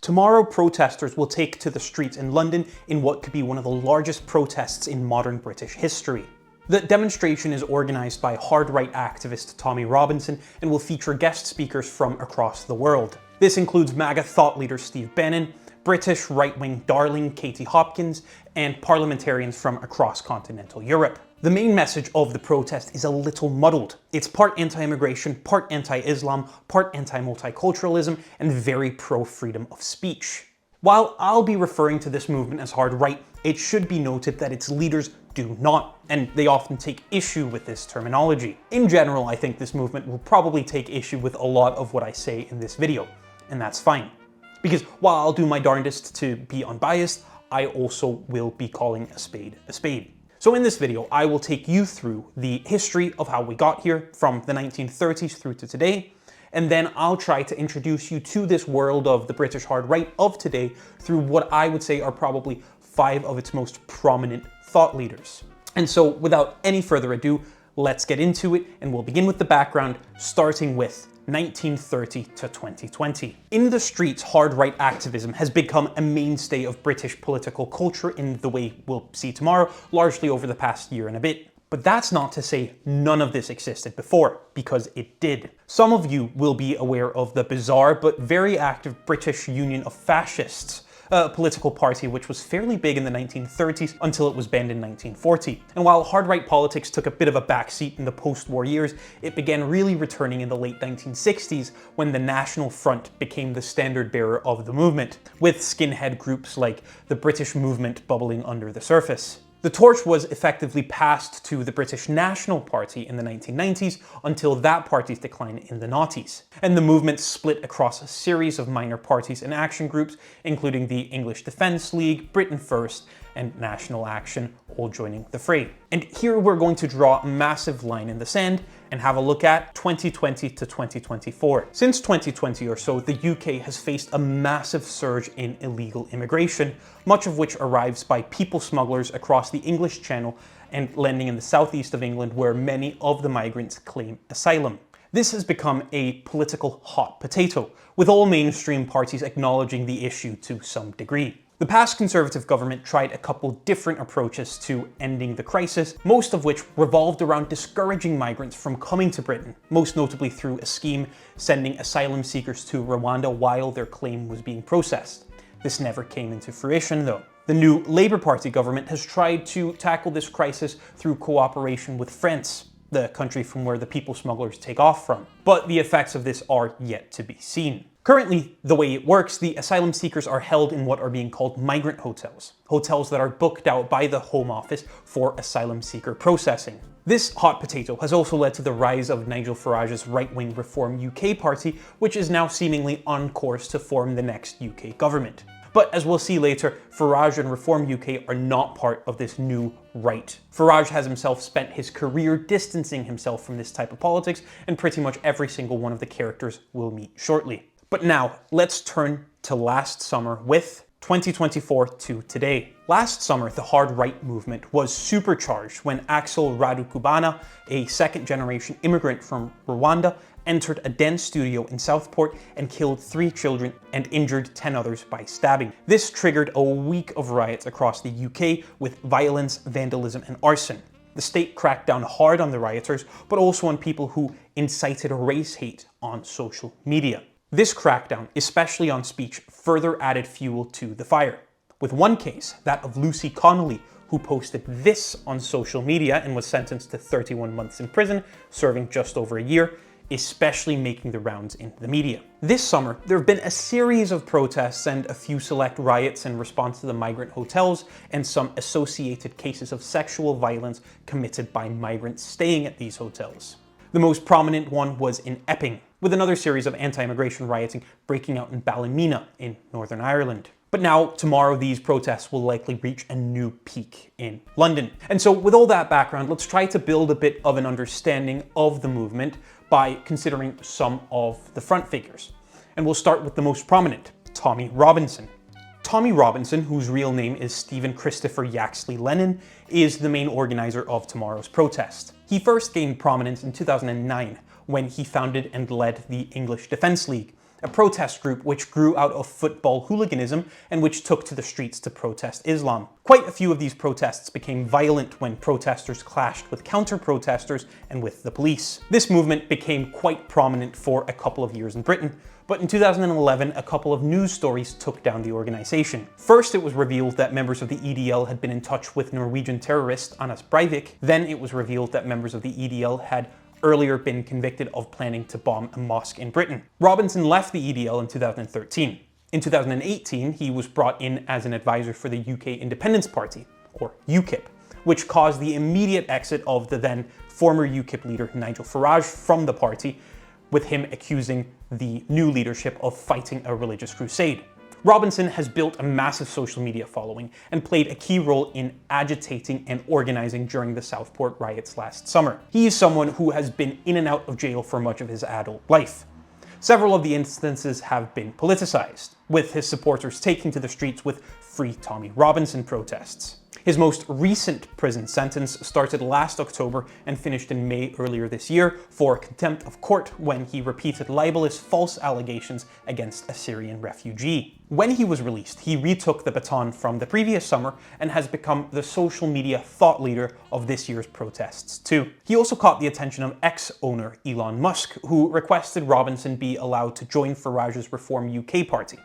Tomorrow, protesters will take to the streets in London in what could be one of the largest protests in modern British history. The demonstration is organised by hard-right activist Tommy Robinson and will feature guest speakers from across the world. This includes MAGA thought leader Steve Bannon, British right-wing darling Katie Hopkins, and parliamentarians from across continental Europe. The main message of the protest is a little muddled. It's part anti-immigration, part anti-Islam, part anti-multiculturalism, and very pro-freedom of speech. While I'll be referring to this movement as hard right, it should be noted that its leaders do not, and they often take issue with this terminology. In general, I think this movement will probably take issue with a lot of what I say in this video, and that's fine. Because while I'll do my darndest to be unbiased, I also will be calling a spade a spade. So in this video, I will take you through the history of how we got here from the 1930s through to today, and then I'll try to introduce you to this world of the British hard right of today through what I would say are probably 5 of its most prominent thought leaders. And so without any further ado, let's get into it, and we'll begin with the background, starting with 1930 to 2020. In the streets, hard right activism has become a mainstay of British political culture in the way we'll see tomorrow, largely over the past year and a bit. But that's not to say none of this existed before, because it did. Some of you will be aware of the bizarre but very active British Union of Fascists, a political party which was fairly big in the 1930s until it was banned in 1940. And while hard-right politics took a bit of a backseat in the post-war years, it began really returning in the late 1960s when the National Front became the standard bearer of the movement, with skinhead groups like the British Movement bubbling under the surface. The torch was effectively passed to the British National Party in the 1990s until that party's decline in the noughties. And the movement split across a series of minor parties and action groups, including the English Defence League, Britain First, and National Action, all joining the fray. And here we're going to draw a massive line in the sand and have a look at 2020 to 2024. Since 2020 or so, the UK has faced a massive surge in illegal immigration, much of which arrives by people smugglers across the English Channel and landing in the southeast of England, where many of the migrants claim asylum. This has become a political hot potato, with all mainstream parties acknowledging the issue to some degree. The past Conservative government tried a couple different approaches to ending the crisis, most of which revolved around discouraging migrants from coming to Britain, most notably through a scheme sending asylum seekers to Rwanda while their claim was being processed. This never came into fruition though. The new Labour Party government has tried to tackle this crisis through cooperation with France, the country from where the people smugglers take off from. But the effects of this are yet to be seen. Currently, the way it works, the asylum seekers are held in what are being called migrant hotels, hotels that are booked out by the Home Office for asylum seeker processing. This hot potato has also led to the rise of Nigel Farage's right-wing Reform UK party, which is now seemingly on course to form the next UK government. But as we'll see later, Farage and Reform UK are not part of this new right. Farage has himself spent his career distancing himself from this type of politics, and pretty much every single one of the characters we'll meet shortly. But now, let's turn to last summer with 2024 to today. Last summer, the hard right movement was supercharged when Axel Radukubana, a second-generation immigrant from Rwanda, entered a dance studio in Southport and killed 3 children and injured 10 others by stabbing. This triggered a week of riots across the UK with violence, vandalism, and arson. The state cracked down hard on the rioters, but also on people who incited race hate on social media. This crackdown, especially on speech, further added fuel to the fire. With one case, that of Lucy Connolly, who posted this on social media and was sentenced to 31 months in prison, serving just over a year, especially making the rounds in the media. This summer, there have been a series of protests and a few select riots in response to the migrant hotels and some associated cases of sexual violence committed by migrants staying at these hotels. The most prominent one was in Epping, with another series of anti-immigration rioting breaking out in Ballymena in Northern Ireland. But now, tomorrow, these protests will likely reach a new peak in London. And so with all that background, let's try to build a bit of an understanding of the movement by considering some of the front figures. And we'll start with the most prominent, Tommy Robinson. Tommy Robinson, whose real name is Stephen Christopher Yaxley Lennon, is the main organizer of tomorrow's protest. He first gained prominence in 2009 when he founded and led the English Defence League, a protest group which grew out of football hooliganism and which took to the streets to protest Islam. Quite a few of these protests became violent when protesters clashed with counter-protesters and with the police. This movement became quite prominent for a couple of years in Britain, but in 2011 a couple of news stories took down the organization. First, it was revealed that members of the EDL had been in touch with Norwegian terrorist Anders Breivik. Then it was revealed that members of the EDL had earlier been convicted of planning to bomb a mosque in Britain. Robinson left the EDL in 2013. In 2018, he was brought in as an advisor for the UK Independence Party, or UKIP, which caused the immediate exit of the then former UKIP leader Nigel Farage from the party, with him accusing the new leadership of fighting a religious crusade. Robinson has built a massive social media following and played a key role in agitating and organizing during the Southport riots last summer. He is someone who has been in and out of jail for much of his adult life. Several of the instances have been politicized, with his supporters taking to the streets with Free Tommy Robinson protests. His most recent prison sentence started last October and finished in May earlier this year for contempt of court when he repeated libelous false allegations against a Syrian refugee. When he was released, he retook the baton from the previous summer and has become the social media thought leader of this year's protests too. He also caught the attention of ex-owner Elon Musk, who requested Robinson be allowed to join Farage's Reform UK party.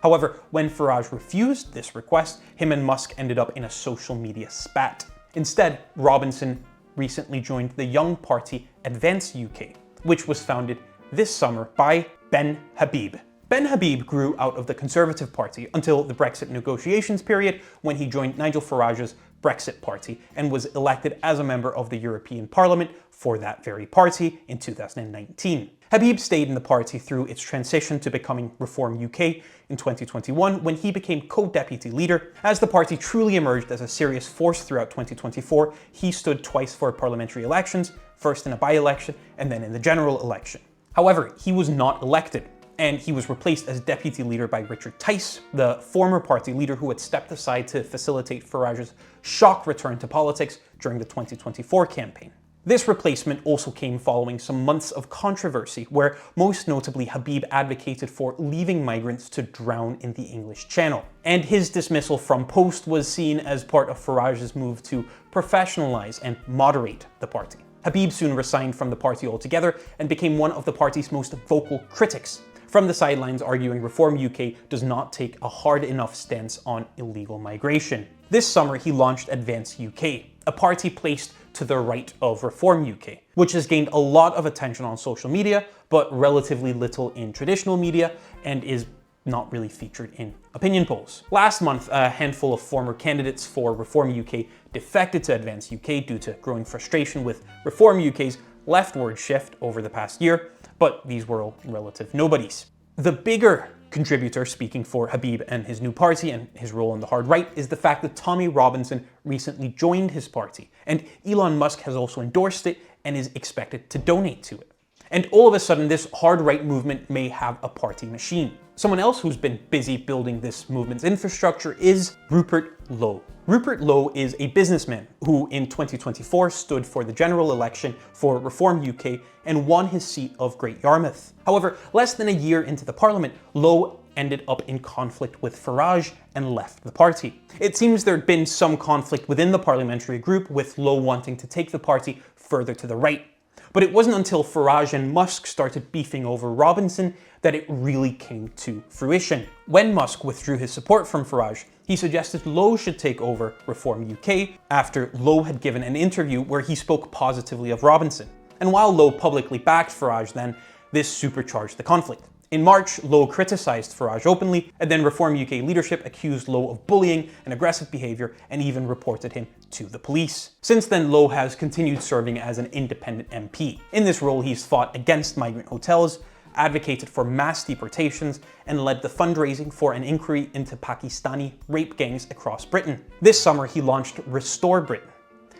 However, when Farage refused this request, him and Musk ended up in a social media spat. Instead, Robinson recently joined the young party Advance UK, which was founded this summer by Ben Habib. Ben Habib grew out of the Conservative Party until the Brexit negotiations period, when he joined Nigel Farage's Brexit Party and was elected as a member of the European Parliament for that very party in 2019. Habib stayed in the party through its transition to becoming Reform UK in 2021, when he became co-deputy leader. As the party truly emerged as a serious force throughout 2024, he stood twice for parliamentary elections, first in a by-election and then in the general election. However, he was not elected, and he was replaced as deputy leader by Richard Tice, the former party leader who had stepped aside to facilitate Farage's shock return to politics during the 2024 campaign. This replacement also came following some months of controversy, where most notably Habib advocated for leaving migrants to drown in the English Channel. And his dismissal from post was seen as part of Farage's move to professionalize and moderate the party. Habib soon resigned from the party altogether and became one of the party's most vocal critics, from the sidelines arguing Reform UK does not take a hard enough stance on illegal migration. This summer he launched Advance UK, a party placed to the right of Reform UK, which has gained a lot of attention on social media, but relatively little in traditional media, and is not really featured in opinion polls. Last month, a handful of former candidates for Reform UK defected to Advance UK due to growing frustration with Reform UK's leftward shift over the past year, but these were all relative nobodies. The bigger contributor, speaking for Habib and his new party and his role on the hard right, is the fact that Tommy Robinson recently joined his party, and Elon Musk has also endorsed it and is expected to donate to it. And all of a sudden, this hard right movement may have a party machine. Someone else who's been busy building this movement's infrastructure is Rupert Lowe. Rupert Lowe is a businessman who in 2024 stood for the general election for Reform UK and won his seat of Great Yarmouth. However, less than a year into the parliament, Lowe ended up in conflict with Farage and left the party. It seems there'd been some conflict within the parliamentary group, with Lowe wanting to take the party further to the right. But it wasn't until Farage and Musk started beefing over Robinson that it really came to fruition. When Musk withdrew his support from Farage, he suggested Lowe should take over Reform UK after Lowe had given an interview where he spoke positively of Robinson. And while Lowe publicly backed Farage then, this supercharged the conflict. In March, Lowe criticized Farage openly, and then Reform UK leadership accused Lowe of bullying and aggressive behavior and even reported him to the police. Since then, Lowe has continued serving as an independent MP. In this role, he's fought against migrant hotels, advocated for mass deportations, and led the fundraising for an inquiry into Pakistani rape gangs across Britain. This summer, he launched Restore Britain.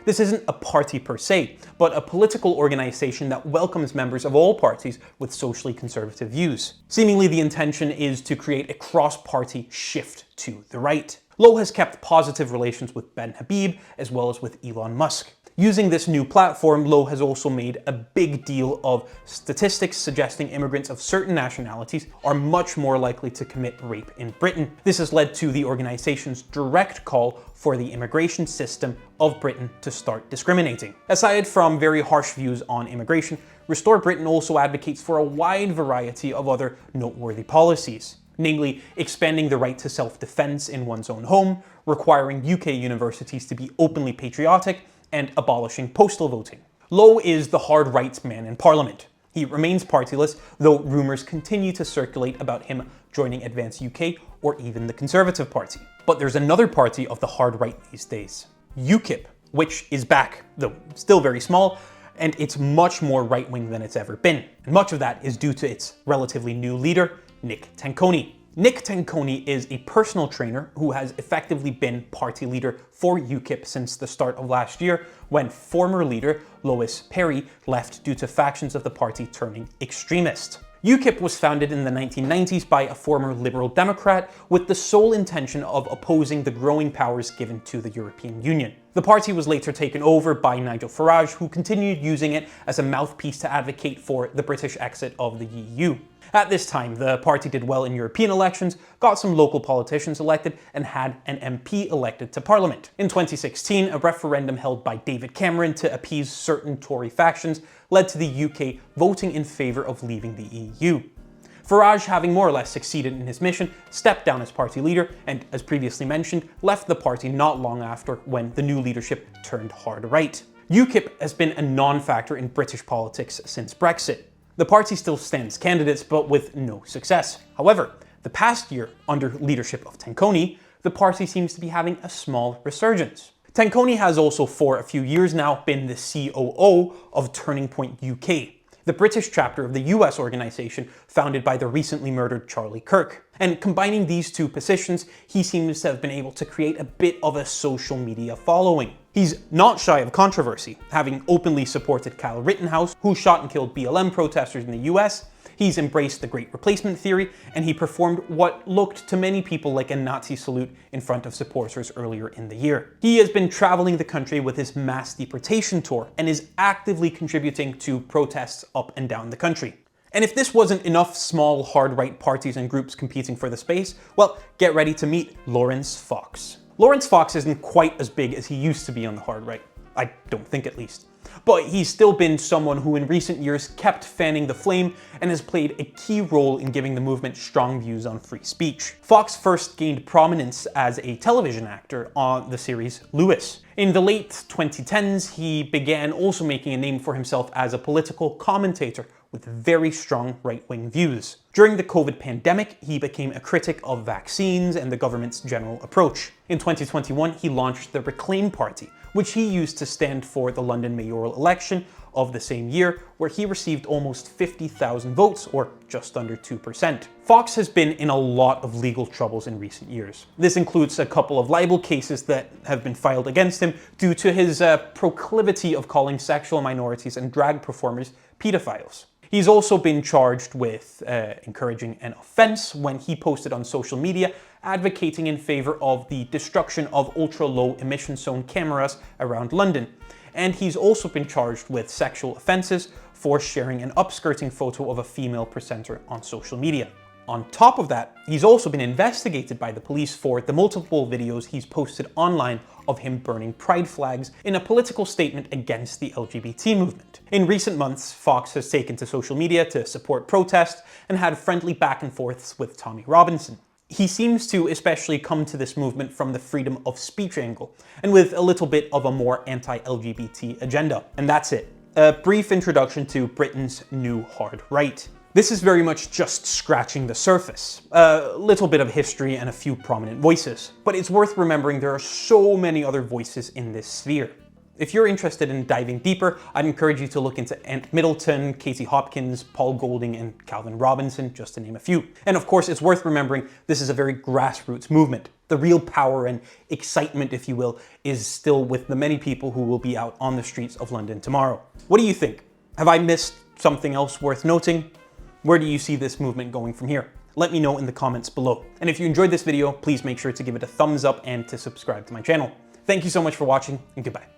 This isn't a party per se, but a political organization that welcomes members of all parties with socially conservative views. Seemingly, the intention is to create a cross-party shift to the right. Lowe has kept positive relations with Ben Habib, as well as with Elon Musk. Using this new platform, Lowe has also made a big deal of statistics suggesting immigrants of certain nationalities are much more likely to commit rape in Britain. This has led to the organization's direct call for the immigration system of Britain to start discriminating. Aside from very harsh views on immigration, Restore Britain also advocates for a wide variety of other noteworthy policies, namely expanding the right to self-defense in one's own home, requiring UK universities to be openly patriotic, and abolishing postal voting. Lowe is the hard rights man in Parliament. He remains partyless, though rumours continue to circulate about him joining Advance UK or even the Conservative Party. But there's another party of the hard right these days, UKIP, which is back, though still very small, and it's much more right-wing than it's ever been. And much of that is due to its relatively new leader, Nick Tenconi. Nick Tenconi is a personal trainer who has effectively been party leader for UKIP since the start of last year, when former leader Lois Perry left due to factions of the party turning extremist. UKIP was founded in the 1990s by a former Liberal Democrat with the sole intention of opposing the growing powers given to the European Union. The party was later taken over by Nigel Farage, who continued using it as a mouthpiece to advocate for the British exit of the EU. At this time, the party did well in European elections, got some local politicians elected, and had an MP elected to Parliament. In 2016, a referendum held by David Cameron to appease certain Tory factions led to the UK voting in favour of leaving the EU. Farage, having more or less succeeded in his mission, stepped down as party leader and, as previously mentioned, left the party not long after when the new leadership turned hard right. UKIP has been a non-factor in British politics since Brexit. The party still stands candidates, but with no success. However, the past year, under leadership of Tenconi, the party seems to be having a small resurgence. Tenconi has also for a few years now been the COO of Turning Point UK, the British chapter of the US organization founded by the recently murdered Charlie Kirk. And combining these two positions, he seems to have been able to create a bit of a social media following. He's not shy of controversy, having openly supported Kyle Rittenhouse, who shot and killed BLM protesters in the US. He's embraced the Great Replacement theory, and he performed what looked to many people like a Nazi salute in front of supporters earlier in the year. He has been traveling the country with his mass deportation tour and is actively contributing to protests up and down the country. And if this wasn't enough small hard-right parties and groups competing for the space, well, get ready to meet Laurence Fox. Laurence Fox isn't quite as big as he used to be on the hard right. I don't think, at least. But he's still been someone who in recent years kept fanning the flame and has played a key role in giving the movement strong views on free speech. Fox first gained prominence as a television actor on the series Lewis. In the late 2010s, he began also making a name for himself as a political commentator with very strong right-wing views. During the COVID pandemic, he became a critic of vaccines and the government's general approach. In 2021, he launched the Reclaim Party, which he used to stand for the London mayoral election of the same year, where he received almost 50,000 votes, or just under 2%. Fox has been in a lot of legal troubles in recent years. This includes a couple of libel cases that have been filed against him due to his proclivity of calling sexual minorities and drag performers pedophiles. He's also been charged with encouraging an offence when he posted on social media advocating in favour of the destruction of ultra-low emission zone cameras around London. And he's also been charged with sexual offences for sharing an upskirting photo of a female presenter on social media. On top of that, he's also been investigated by the police for the multiple videos he's posted online of him burning pride flags in a political statement against the LGBT movement. In recent months, Fox has taken to social media to support protest and had friendly back and forths with Tommy Robinson. He seems to especially come to this movement from the freedom of speech angle, and with a little bit of a more anti-LGBT agenda. And that's it. A brief introduction to Britain's new hard right. This is very much just scratching the surface. A little bit of history and a few prominent voices. But it's worth remembering there are so many other voices in this sphere. If you're interested in diving deeper, I'd encourage you to look into Ant Middleton, Katie Hopkins, Paul Golding, and Calvin Robinson, just to name a few. And of course, it's worth remembering this is a very grassroots movement. The real power and excitement, if you will, is still with the many people who will be out on the streets of London tomorrow. What do you think? Have I missed something else worth noting? Where do you see this movement going from here? Let me know in the comments below. And if you enjoyed this video, please make sure to give it a thumbs up and to subscribe to my channel. Thank you so much for watching, and goodbye.